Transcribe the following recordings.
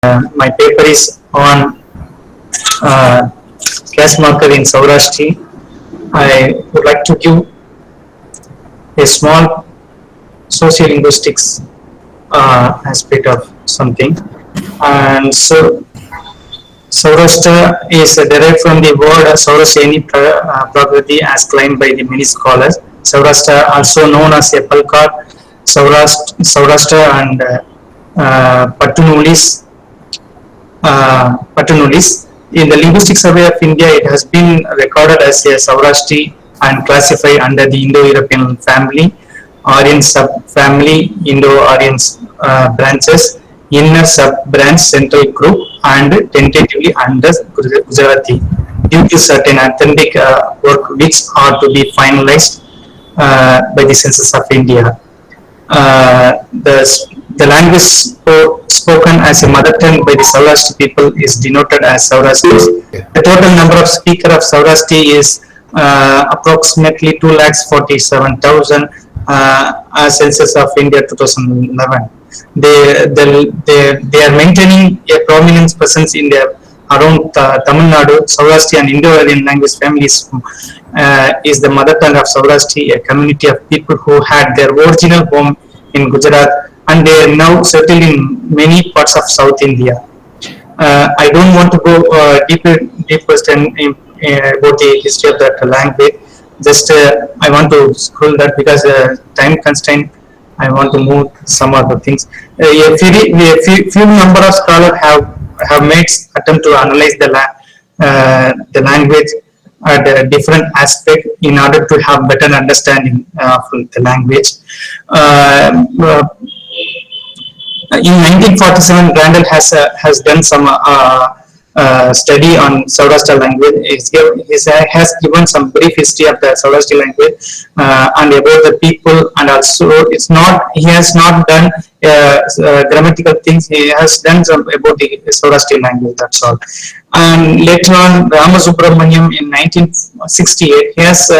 My paper is on caste marker in Saurashti. I would like to give a small sociolinguistics aspect of something. And so, Saurashtra is derived from the word Saurashtreni Prakriti as claimed by the many scholars. Saurashtra, also known as a Palkar, Saurashtra and Patunulis. In the Linguistic Survey of India, it has been recorded as a Saurashtri and classified under the Indo-European family, Aryan subfamily, Indo-Aryan branches, inner sub-branch, central group, and tentatively under Gujarati, due to certain authentic work which are to be finalized by the Census of India. The language spoken as a mother tongue by the Saurashtra people is denoted as Saurashtri's. The total number of speakers of Saurashtra is approximately 2,47,000 as Census of India 2011. They are maintaining a prominent presence in their around Tamil Nadu. Saurashtra and Indo-Aryan language families is the mother tongue of Saurashtra, a community of people who had their original home in Gujarat and they are now settled in many parts of South India. I don't want to go deeper about the history of that language. Just I want to scroll that because time constraint. I want to move some other things. A few number of scholars have made attempt to analyze the language at a different aspect in order to have better understanding of the language. In 1947, Randall has done some study on Saurashtra language. He has given some brief history of the Saurashtra language and about the people, and also he has not done grammatical things. He has done some about the Saurashtra language. That's all. And later on, Ramasubramaniam in 1968, he has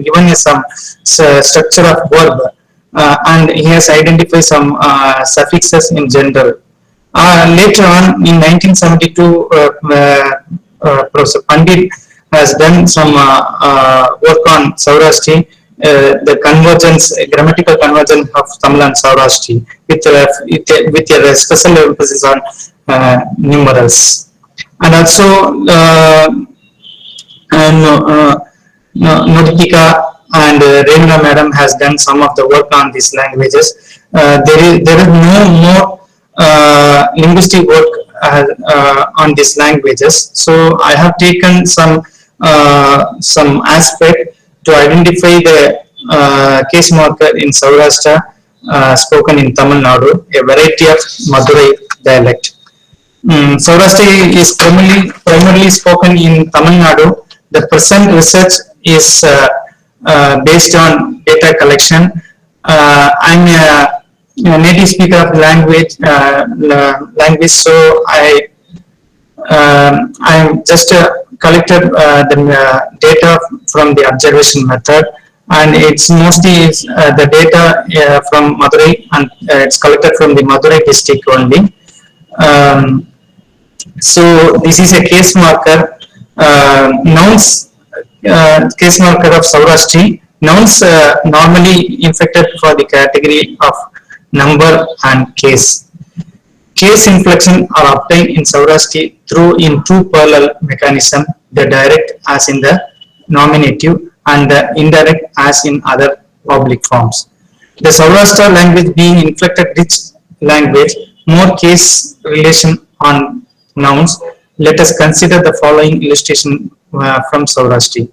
given some structure of verb. And he has identified some suffixes in general. Later on, in 1972, Professor Pandit has done some work on Saurashtra, the convergence, grammatical convergence of Tamil and Saurashtra, with a special emphasis on numerals. And also, Noditika and Revna Madam has done some of the work on these languages. There is no more linguistic work on these languages. So I have taken some aspect to identify the case marker in Saurashtra spoken in Tamil Nadu, a variety of Madurai dialect. Saurashtra is primarily spoken in Tamil Nadu. The present research is based on data collection. I'm a native speaker of language, so I'm just collected the data from the observation method, and it's mostly the data from Madurai, and it's collected from the Madurai district only. So this is a case marker. Nouns. Case marker of Saurashtra. Nouns normally inflected for the category of number and case. Case inflection are obtained in Saurashtra through in two parallel mechanisms: the direct as in the nominative and the indirect as in other oblique forms. The Saurashtra language being inflected rich language, more case relation on nouns. Let us consider the following illustration from Saurashtra.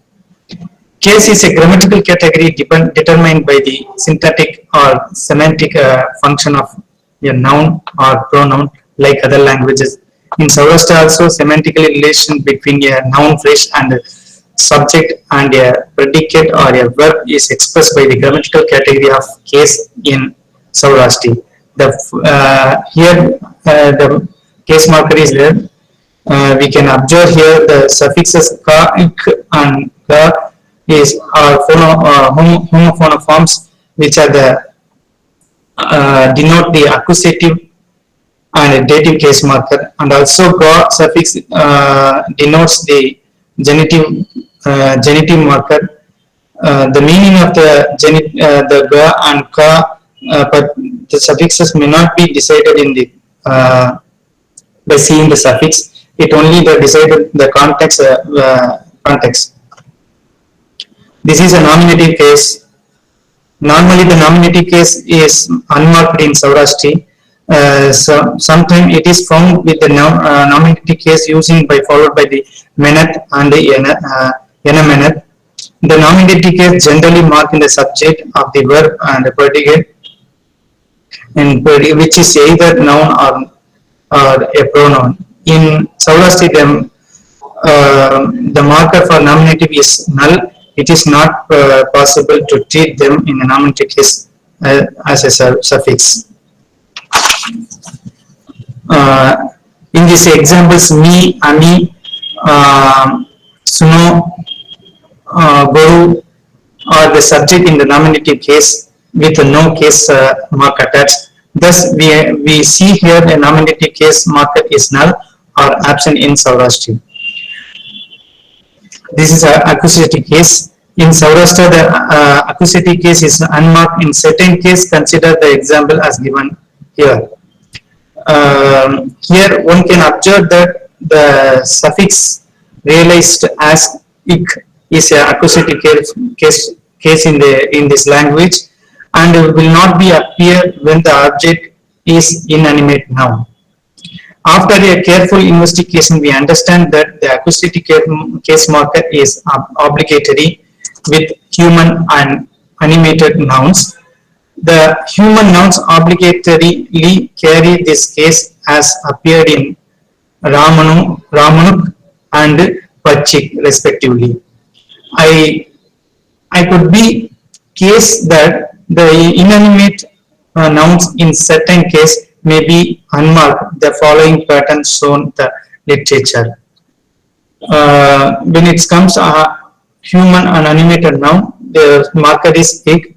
Case is a grammatical category determined by the syntactic or semantic function of a noun or pronoun like other languages. In Saurashtra also, semantically relation between a noun phrase and a subject and a predicate or a verb is expressed by the grammatical category of case in Saurashtra. Here the case marker is there. We can observe here the suffixes ka, ik, and ga are homophone forms, which are the denote the accusative and a dative case marker, and also ga suffix denotes the genitive marker. The meaning of the ga and ka, but the suffixes may not be decided in the by seeing the suffix. It only the decided the context. This is a nominative case. Normally, the nominative case is unmarked in Saurashti. So sometimes it is found with the nominative case using by followed by the menath and the menath. The nominative case generally mark in the subject of the verb and the predicate, which is either noun or a pronoun. In Saurashti, the marker for nominative is null. It is not possible to treat them in a nominative case as a suffix. In these examples, me, ami, suno, guru are the subject in the nominative case with no case mark attached. Thus, we see here the nominative case marker is null or absent in Saurashti. This is an accusative case. In Saurashtra, the accusative case is unmarked. In certain case, consider the example as given here. Here, one can observe that the suffix realized as ik is an accusative case in this language, and will not be appear when the object is inanimate noun. After a careful investigation, we understand that the accusative case marker is obligatory with human and animated nouns. The human nouns obligatorily carry this case as appeared in Ramanuk and Pachik respectively. I could be case that the inanimate nouns in certain case may be unmarked. The following pattern shown the literature. When it comes human and animated noun, the marker is big.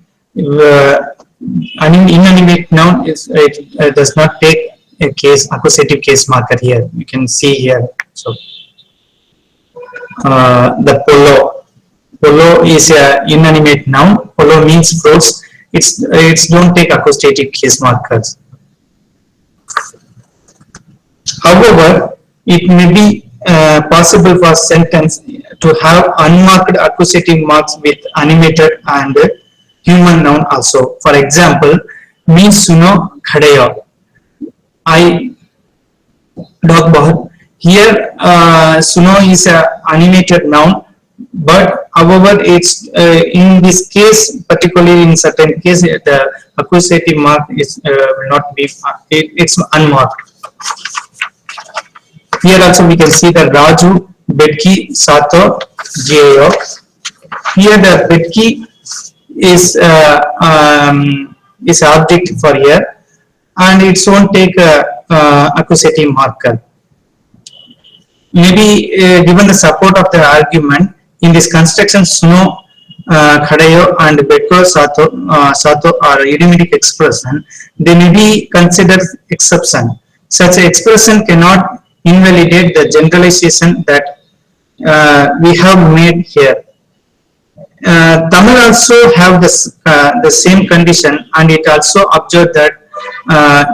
Inanimate noun does not take a case accusative case marker here. You can see here. So the polo is a inanimate noun. Polo means fruits. It's don't take accusative case markers. However, it may be possible for sentence to have unmarked accusative marks with animated and human noun also. For example, me suno khadeyo, I dog bahut. Here, suno is a animated noun, but however, it's in this case, particularly in certain case, the accusative mark is will not be. It's unmarked. Here also we can see the Raju, Betki, Sato, Geo. Here the Betki is object for here, and it won't take a accusative marker. Maybe given the support of the argument in this construction, Suno, Khadayo and Betko Sato are idiomatic expression. They may be considered exception. Such an expression cannot invalidate the generalization that we have made here. Tamil also have the same condition, and it also observed that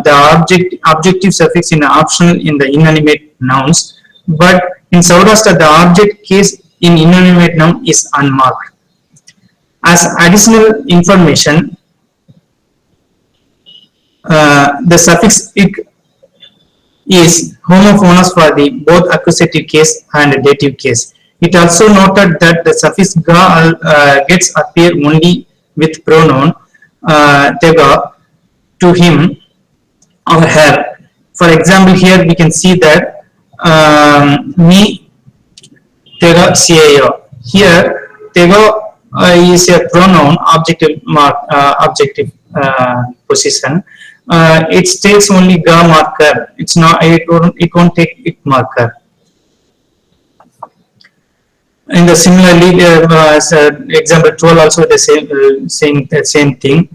the objective suffix in optional in the inanimate nouns, but in Saurashtra the object case in inanimate noun is unmarked. As additional information, the suffix ik is homophonous for the both accusative case and dative case. It also noted that the suffix ga gets appear only with pronoun tega to him or her. For example, here we can see that me tega CIIL. Here tega is a pronoun objective position. It takes only ga marker. It's not. It won't take it marker. And similarly, example 12 also the same thing.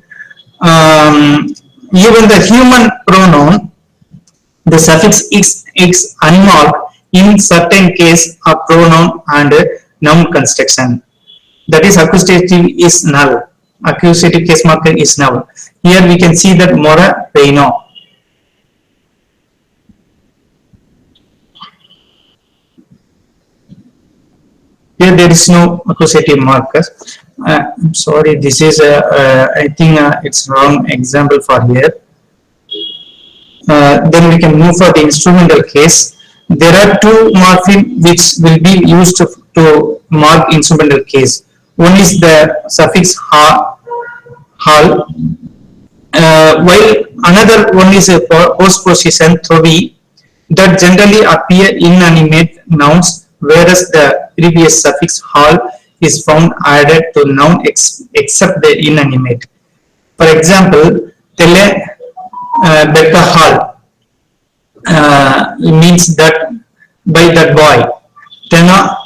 Even the human pronoun The suffix is unmarked in certain case of pronoun and noun construction. That is accusative is null. Accusative case marker is null. Here we can see that mora peino. Here there is no accusative marker. I'm sorry, this is I think it's wrong example for here. Then we can move for the instrumental case. There are two morphemes which will be used to mark instrumental case. One is the suffix ha, hal, while another one is a postposition thovi that generally appear in inanimate nouns, whereas the previous suffix hal is found added to noun except the inanimate. For example, tele beta hal means that by that boy. Tena,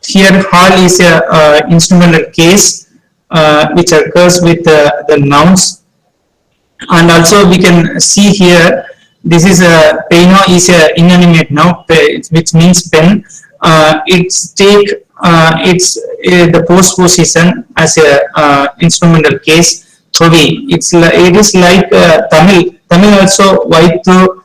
here hal is a instrumental case which occurs with the nouns, and also we can see here this is a peino is a inanimate noun which means pen. It's take the postposition as a instrumental case thovi. It is like Tamil also vaitu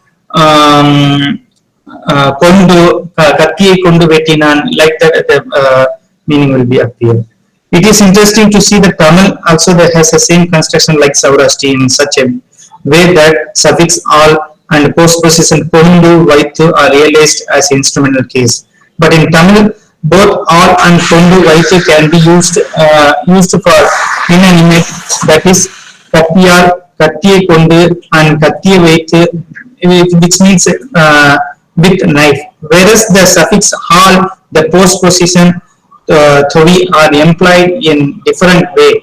kondu kattiye kondu vettinan, like that the meaning will be appear. It is interesting to see that Tamil also that has the same construction like Saurashti in such a way that suffix all and postposition kondu vaitu are realized as instrumental case. But in Tamil, both all and kondu vaitu can be used for inanimate, that is kattiyal, kattiye kondu and kattiye vaitu, which means with knife. Whereas the suffix hal, the postposition thovi are employed in different way.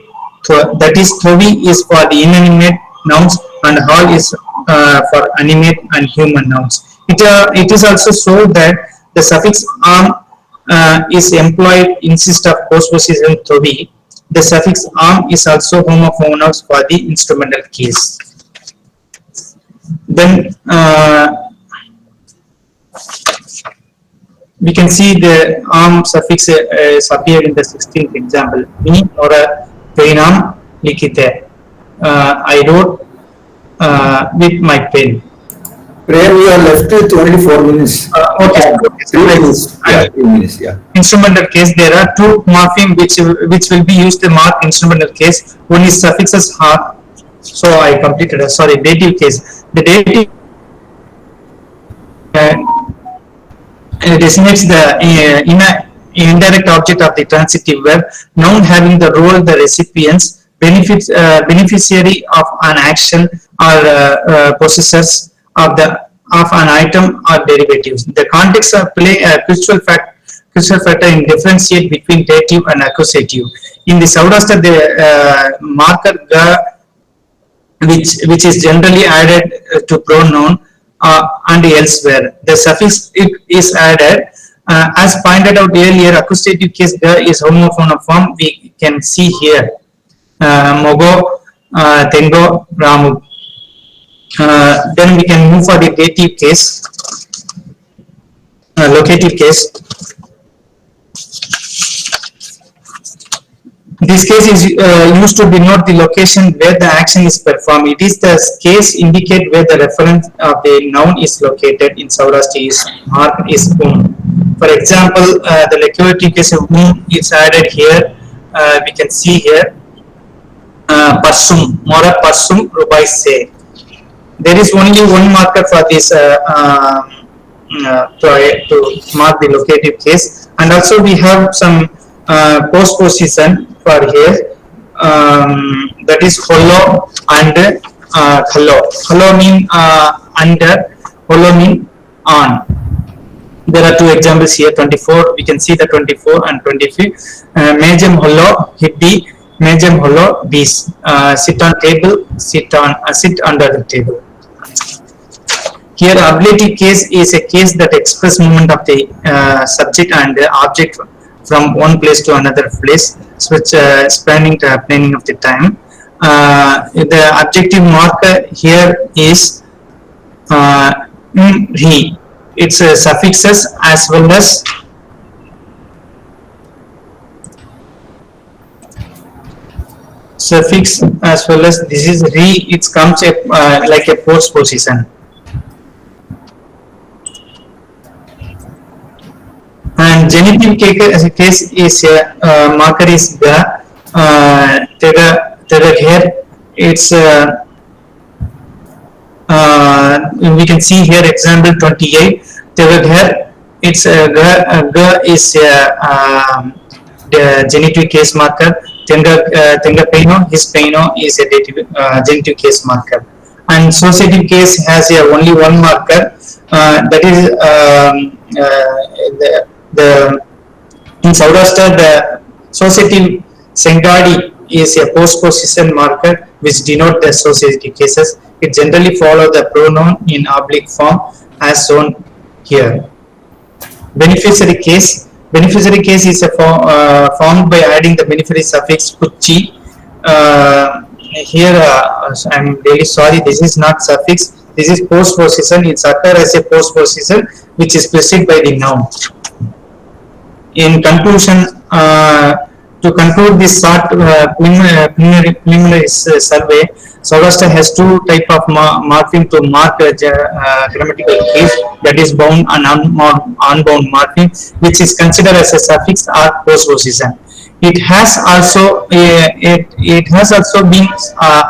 So that is thovi is for the inanimate nouns and hal is for animate and human nouns. It is also so that the suffix am is employed instead of postposition thovi. The suffix am is also homophonous for the instrumental case. Then we can see the am suffix is appeared in the 16th example. Me or a penam likite. I wrote with my pen. Prayer, we are left with only 4 minutes. Okay. 3 minutes. Yeah, 3 minutes. Yeah. Instrumental case, there are two morphemes which will be used to mark instrumental case. One is suffixes ha. So I completed. Sorry, dative case. The dative designates the indirect object of the transitive verb, noun having the role the recipients, beneficiary of an action or possessors of an item or derivatives. The context of play a crucial factor in differentiate between dative and accusative. In the Saurashtra, the marker ga, which is generally added to pronoun and elsewhere. The suffix is added. As pointed out earlier, accusative case ga is homophone form. We can see here. Mogo, Tengo, Ramu. Then we can move for the dative case, locative case. This case is used to denote the location where the action is performed. It is the case indicate where the reference of the noun is located. In Saurashtra is mark is For example, the locative case of is added here. We can see here Parsum, Mora Parsum Rubai Se. There is only one marker for this to mark the locative case, and also we have some postposition for here, that is hollow and hello. Hello mean under, hollow mean on. There are two examples here. 24, we can see the 24 and 25. Majam hollow hiddi, majam hollow bees. Sit on table, sit under the table. Here, ablative case is a case that expresses movement of the subject and the object from one place to another place, which spanning the planning of the time. The adjective marker here is He. It's suffixes as well as suffix as well as this is re. It comes like a post position. And genitive case is marker is the here. It's we can see here example 28. Here it's is the genitive case marker. Tenga Paino, his Paino is a genitive case marker. And associative case has only one marker, that is the in Saurashtra the associative Sengadi is a post-position marker which denote the associative cases. It generally follow the pronoun in oblique form as shown here. Beneficiary case is formed by adding the beneficiary suffix kuchi. Here I'm really sorry, this is not suffix, this is post position. It's occur as a post position which is preceded by the noun. In conclusion, to conclude this short preliminary survey, Saurashtra has two type of morpheme to mark grammatical case, that is bound and unbound morpheme, which is considered as a suffix or post position. It has also been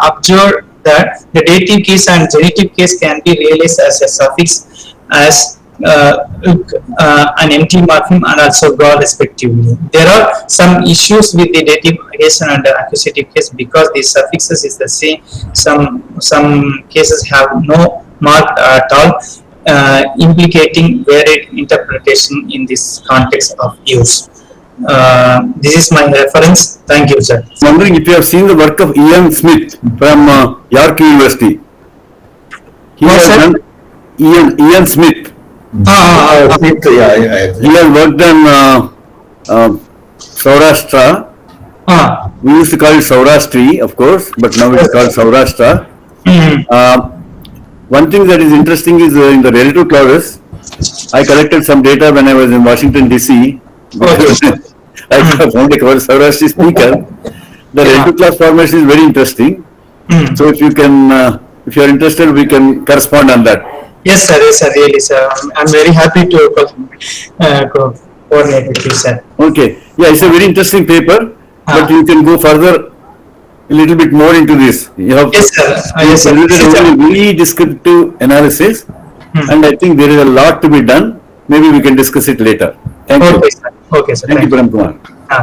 observed that the dative case and genitive case can be realized as a suffix as an empty morpheme and also God respectively. There are some issues with the dative case and the accusative case because the suffixes is the same. Some cases have no mark at all, implicating varied interpretation in this context of use. This is my reference. Thank you, sir. I'm wondering if you have seen the work of Ian Smith from York University. He has done Ian Smith. Smith, yeah. He has worked on Saurashtra. We used to call it Saurashtri, of course, but now it's called Saurashtra. One thing that is interesting is in the relative clauses. I collected some data when I was in Washington DC. I found a Saurashtra speaker. The relative clause formation is very interesting. So if you can, if you are interested, we can correspond on that. Yes, sir. Yes, sir. Really, sir. I'm very happy to coordinate with you, sir. Okay. Yeah, it's a very interesting paper, but you can go further a little bit more into this. You have yes, sir. Yes, sir. A very descriptive analysis, and I think there is a lot to be done. Maybe we can discuss it later. Thank you. Sir. Okay, sir. Thank you, Prem Kumar.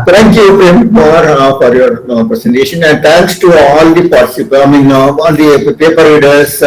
Thank you, Prem Kumar, for your presentation, and thanks to all the participants, all the paper readers.